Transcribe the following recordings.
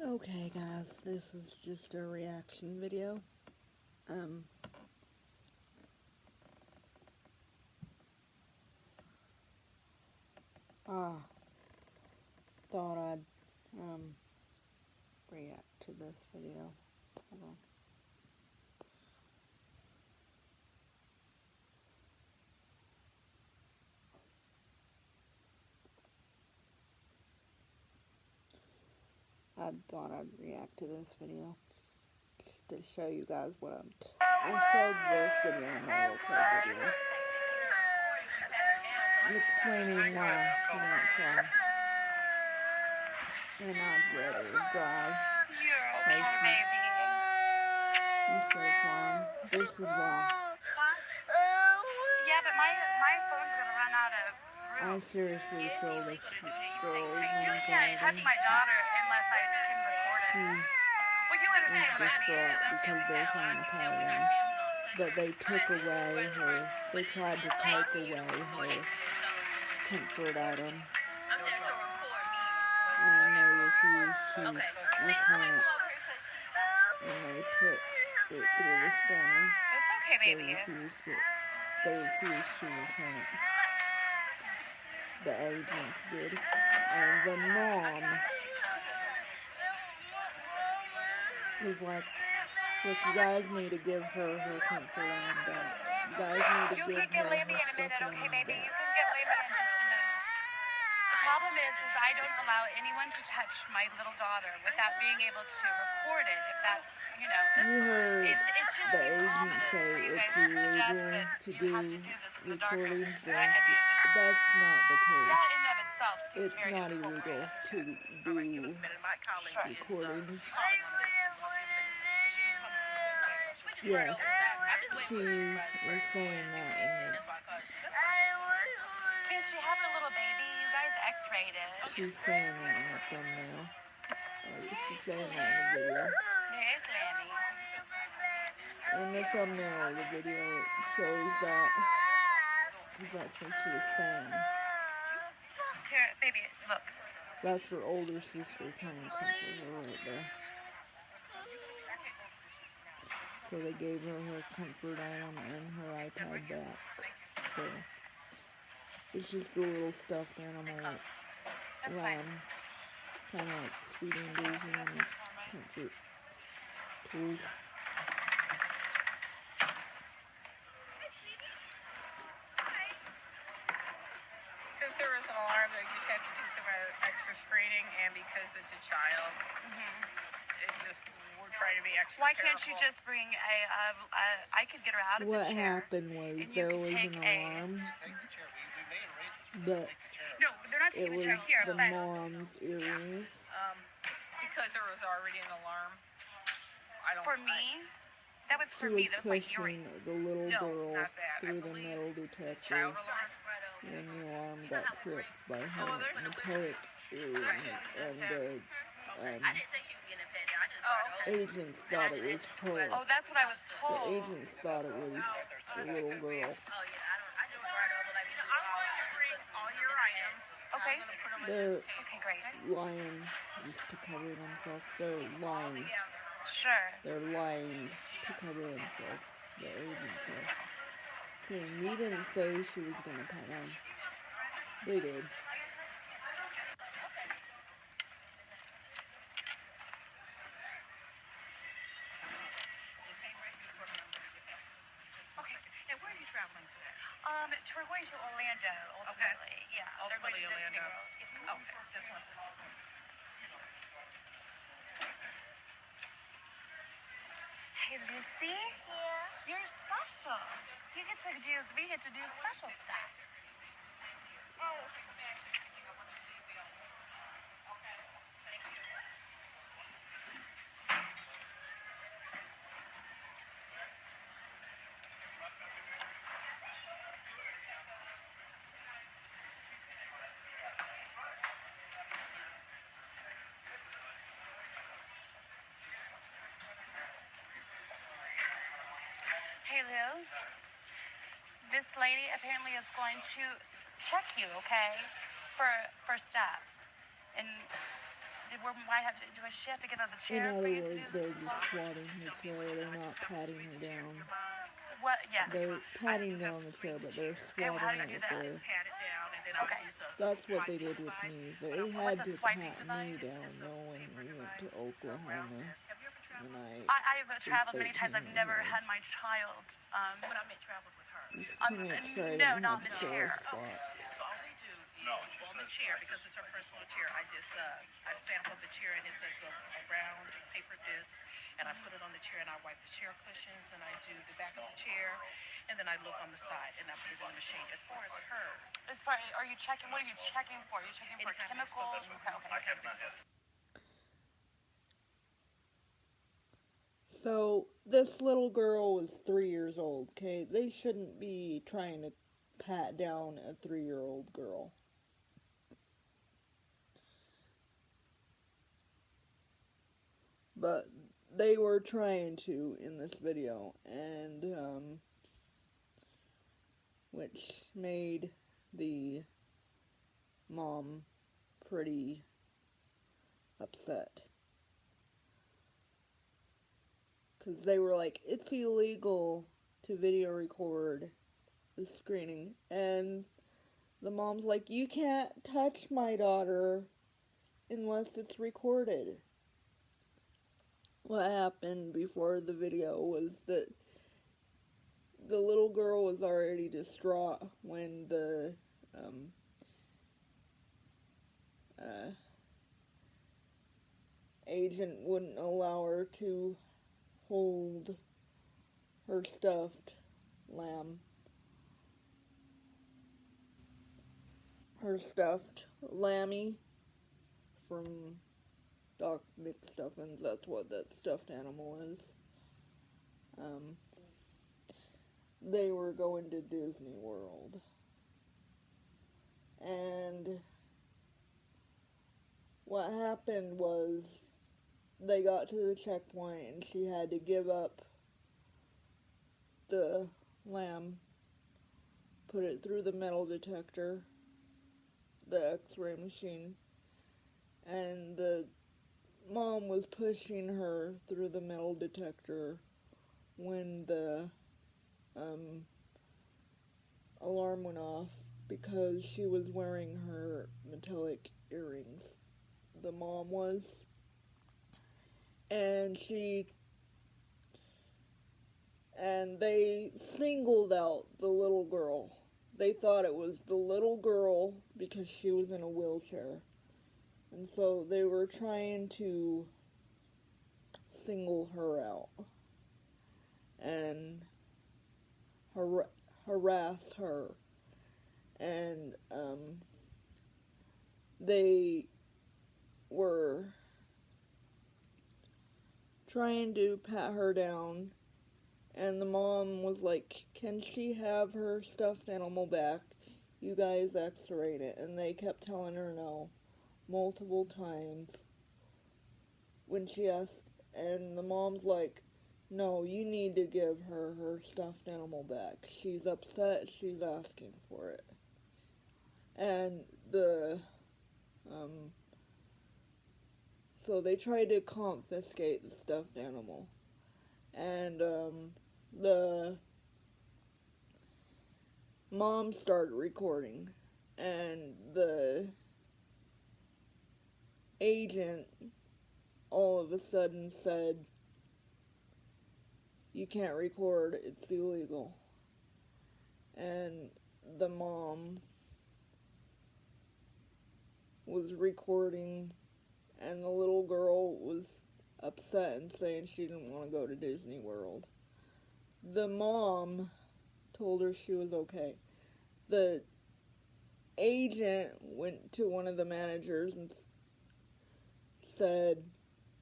Okay guys, this is just a reaction video. Thought I'd react to this video. Hold on. I thought I'd react to this video just to show you guys what I showed this video in my local video, explaining why he won't fly, and I'd rather drive places instead of flying. This is why. Yeah, but my phone's gonna run out of room. I seriously feel this girl's You can't touch anxiety. my daughter unless I can record it. Well, you understand what I mean. Distraught because they're trying to pat her down. But they took away her, they tried to take away her comfort item. And they refused to return it. And they put it through the scanner. It's okay, baby. They refused to return it. The agents did. And the mom was like, look, you guys need to give her her comfort item back. You guys need to give her her stuffed animal back. Okay, baby, you can get Lammy in just a minute. The problem is I don't allow anyone to touch my little daughter without being able to record it. If that's, You heard the agent say it's illegal to do recordings during school. That's not the case. That in of itself seems It's not illegal to do recordings. Yes, she was saying that in the... Can she have her little baby? You guys x-rayed it. She's saying that in the thumbnail. She's saying that in the video. There's Lammy. In the thumbnail of the video, it shows that, because that's what she was saying. Here, baby, look. That's her older sister trying to comfort her right there. So they gave her her comfort item and her iPad back. So it's just the little stuffed animal, kind of like Sweetie and Daisy and the comfort tools. Since there was an alarm, they just have to do some extra screening, and because it's a child, we're trying to be extra Why can't careful. you just bring I could get her out of the chair. What happened was there was an alarm, but no, they're not it taking was the chair here, the but mom's earrings. Because there was already an alarm. for me, that was She for was me. That was like pushing earrings. the little No, girl not that. through the metal detector Child alarm. when the alarm got tripped by her metallic earrings, and the agents thought it was her. Oh, that's what I was The told. agents thought it was the little girl. I'm going to bring all your items. Okay. I'm going to put them in They're this table. Okay, great. lying just to cover themselves. They're lying. Sure. They're lying to cover themselves. The agents are saying, we didn't say she was going to pat down. They did. And where are you traveling today? We're going to Orlando ultimately. Okay. Yeah. Ultimately they're going to Orlando. Disney World. Okay, just one. Hey, Lucy. Yeah. You're special. We get to do special stuff. Oh. Hey, Lou. This lady apparently is going to check you, okay, for stuff. And might have to do a shift to get on the In chair for other you to do words, this they're as just well? swatting her chair. They're not patting her down. What? Yeah. They're patting down the chair, but they're And how do swatting you it do that? with their... Okay. That's what they did with me. They What's had a to swiping pat me device? down, though, when we went to Oklahoma. When I've was traveled many 13 times. I've years never old. had my child. When I meant traveled with her. These 2 weeks I No, didn't not have in the sore chair. spots. So all they do is, well, on the chair, because it's her personal chair, I just, I stand up the chair and it's a round paper disc, and I put it on the chair and I wipe the chair cushions, and I do the back of the chair, and then I look on the side and I put it on the machine. As far as her, Are you checking? What are you checking for? Are you checking for any kind of chemicals? explosive, any kind of explosive. So, this little girl was 3 years old, okay? They shouldn't be trying to pat down a 3-year-old girl. But they were trying to in this video, and, which made the mom pretty upset. Because they were like, it's illegal to video record the screening. And the mom's like, you can't touch my daughter unless it's recorded. What happened before the video was that the little girl was already distraught when the agent wouldn't allow her to hold her stuffed lamb. Her stuffed lammy from Doc McStuffins. That's what that stuffed animal is. They were going to Disney World. And what happened was they got to the checkpoint and she had to give up the lamb, put it through the metal detector, the x-ray machine, and the mom was pushing her through the metal detector when the alarm went off because she was wearing her metallic earrings. The mom was. And they singled out the little girl. They thought it was the little girl because she was in a wheelchair. And so they were trying to single her out and harass her. And they were trying to pat her down, and the mom was like, can she have her stuffed animal back? You guys x-rayed it. And they kept telling her no multiple times when she asked, and the mom's like, no, you need to give her her stuffed animal back. She's upset, she's asking for it. And so they tried to confiscate the stuffed animal. And, the mom started recording. And the agent all of a sudden said, you can't record, it's illegal. And the mom was recording, and the little girl was upset and saying she didn't want to go to Disney World. The mom told her she was okay. The agent went to one of the managers and said,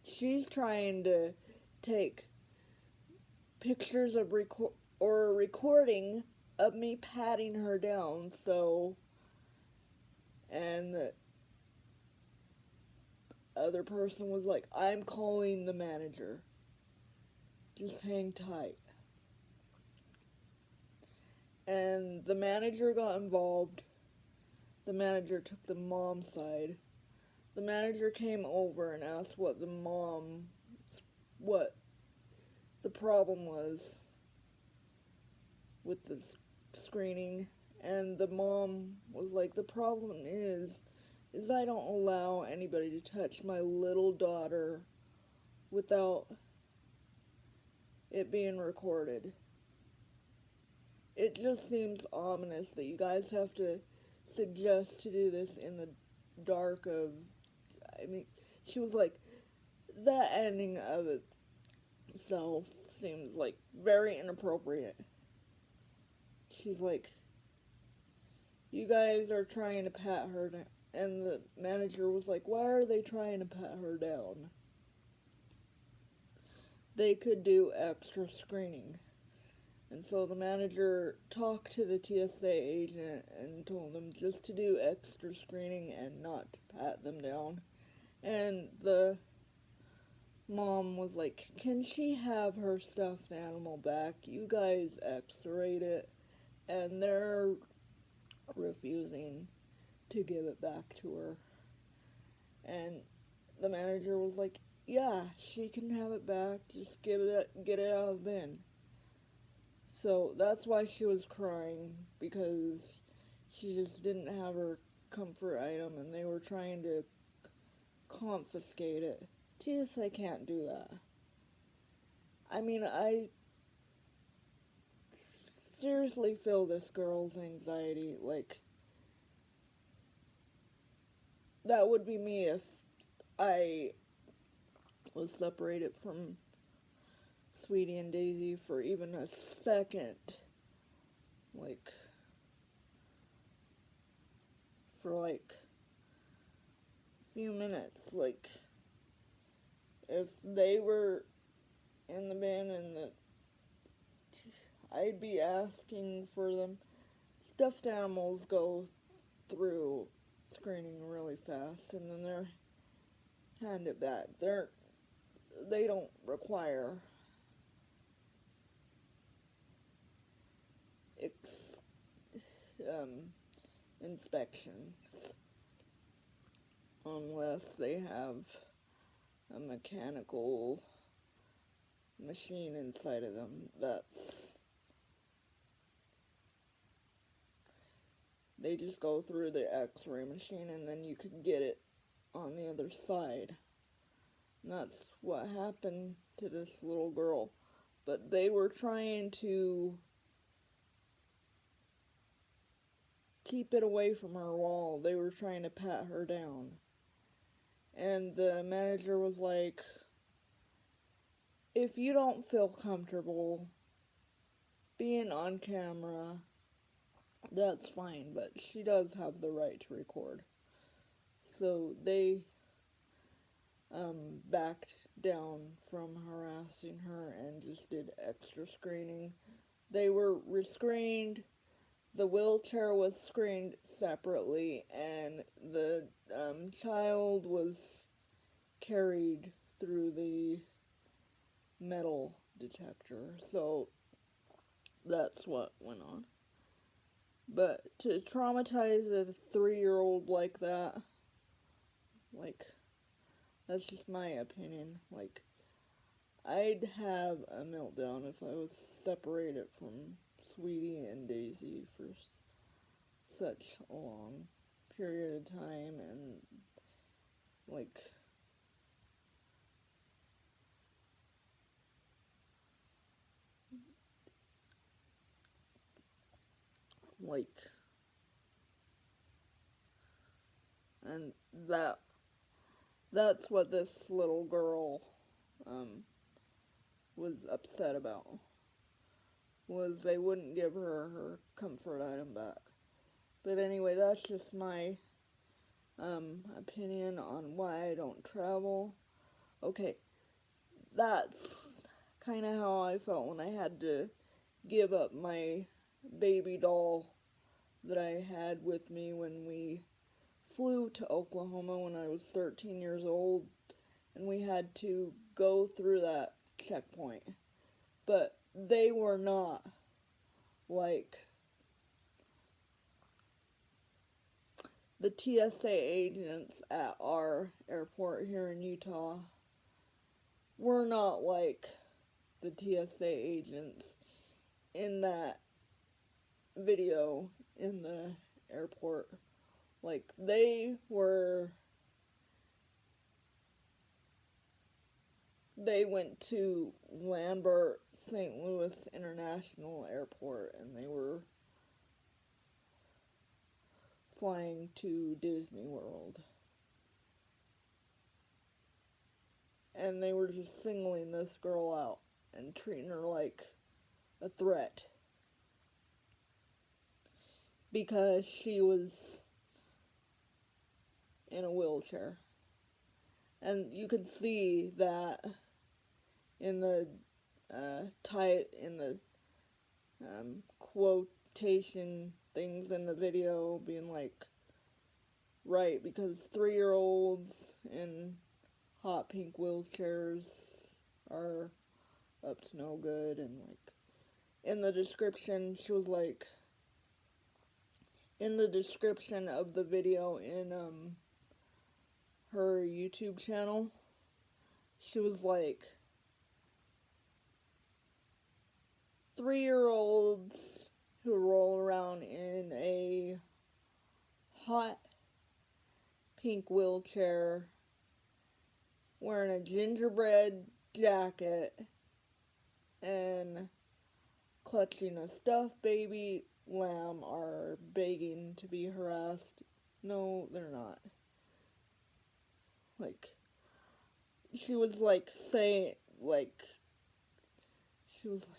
she's trying to take pictures of or a recording of me patting her down, so... And the other person was like, I'm calling the manager. Just hang tight. And the manager got involved. The manager took the mom's side. the manager came over and asked what the problem was with the screening, and the mom was like, the problem is I don't allow anybody to touch my little daughter without it being recorded. It just seems ominous that you guys have to suggest to do this in the dark of, I mean, she was like, that ending of itself seems like very inappropriate. She's like, you guys are trying to pat her down. And the manager was like, why are they trying to pat her down? They could do extra screening. And so the manager talked to the TSA agent and told them just to do extra screening and not to pat them down. And the mom was like, can she have her stuffed animal back? You guys x-rayed it. And they're refusing to give it back to her. And the manager was like, yeah, she can have it back, just get it out of the bin. So that's why she was crying, because she just didn't have her comfort item and they were trying to confiscate it. TSA can't do that. I mean, I seriously feel this girl's anxiety. Like, that would be me if I was separated from Sweetie and Daisy for even a second. Like, for like a few minutes. Like, if they were in the bin and I'd be asking for them. Stuffed animals go through screening really fast, and then they're handed back. They don't require inspections unless they have a mechanical machine inside of them they just go through the x-ray machine and then you can get it on the other side. And that's what happened to this little girl. But they were trying to keep it away from her wall. They were trying to pat her down. And the manager was like, if you don't feel comfortable being on camera, that's fine, but she does have the right to record. So they backed down from harassing her and just did extra screening. They were rescreened. The wheelchair was screened separately, and the child was carried through the metal detector. So that's what went on. But to traumatize a 3-year-old like that, like, that's just my opinion. Like, I'd have a meltdown if I was separated from Sweetie and Daisy for such a long period of time, and like, and that's what this little girl was upset about, was they wouldn't give her comfort item back. But anyway, that's just my opinion on why I don't travel. Okay, that's kind of how I felt when I had to give up my baby doll that I had with me when we flew to Oklahoma when I was 13 years old, and we had to go through that checkpoint. But they were not like the TSA agents at our airport here in Utah were not like the TSA agents in that video in the airport. Like, they went to Lambert St. Louis International Airport, and they were flying to Disney World. And they were just singling this girl out and treating her like a threat because she was in a wheelchair. And you could see that in the quotation things in the video, being like, right, because 3-year-olds in hot pink wheelchairs are up to no good. And like, in the description, she was like, in the description of the video in her YouTube channel, she was like, 3-year-olds who roll around in a hot pink wheelchair wearing a gingerbread jacket and clutching a stuffed baby lamb are begging to be harassed. No, they're not. Like, she was like saying, like, she was like,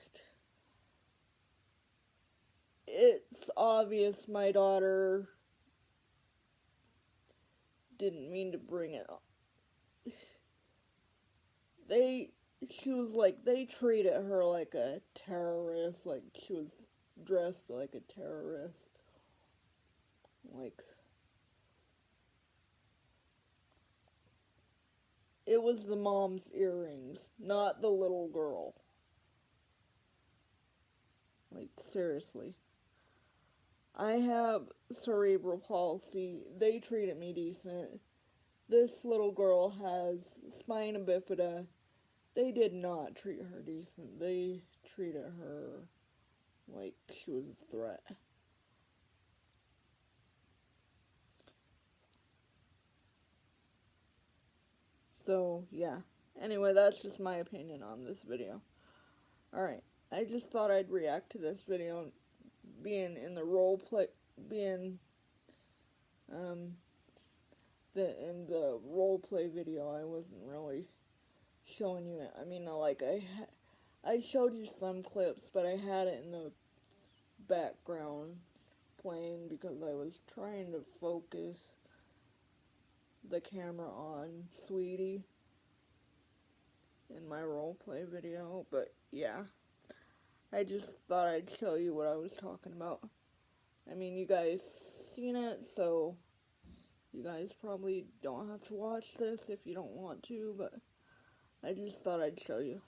it's obvious my daughter didn't mean to bring it up. She was like, they treated her like a terrorist, like she was dressed like a terrorist. Like, it was the mom's earrings, not the little girl. Like, seriously. I have cerebral palsy. They treated me decent. This little girl has spina bifida. They did not treat her decent. They treated her like she was a threat. So, yeah. Anyway, that's just my opinion on this video. Alright, I just thought I'd react to this video, being in the in the role play video. I wasn't really showing you it. I mean, like, I showed you some clips, but I had it in the background playing because I was trying to focus the camera on Sweetie in my roleplay video. But yeah, I just thought I'd show you what I was talking about. I mean, you guys seen it, so you guys probably don't have to watch this if you don't want to, but I just thought I'd show you.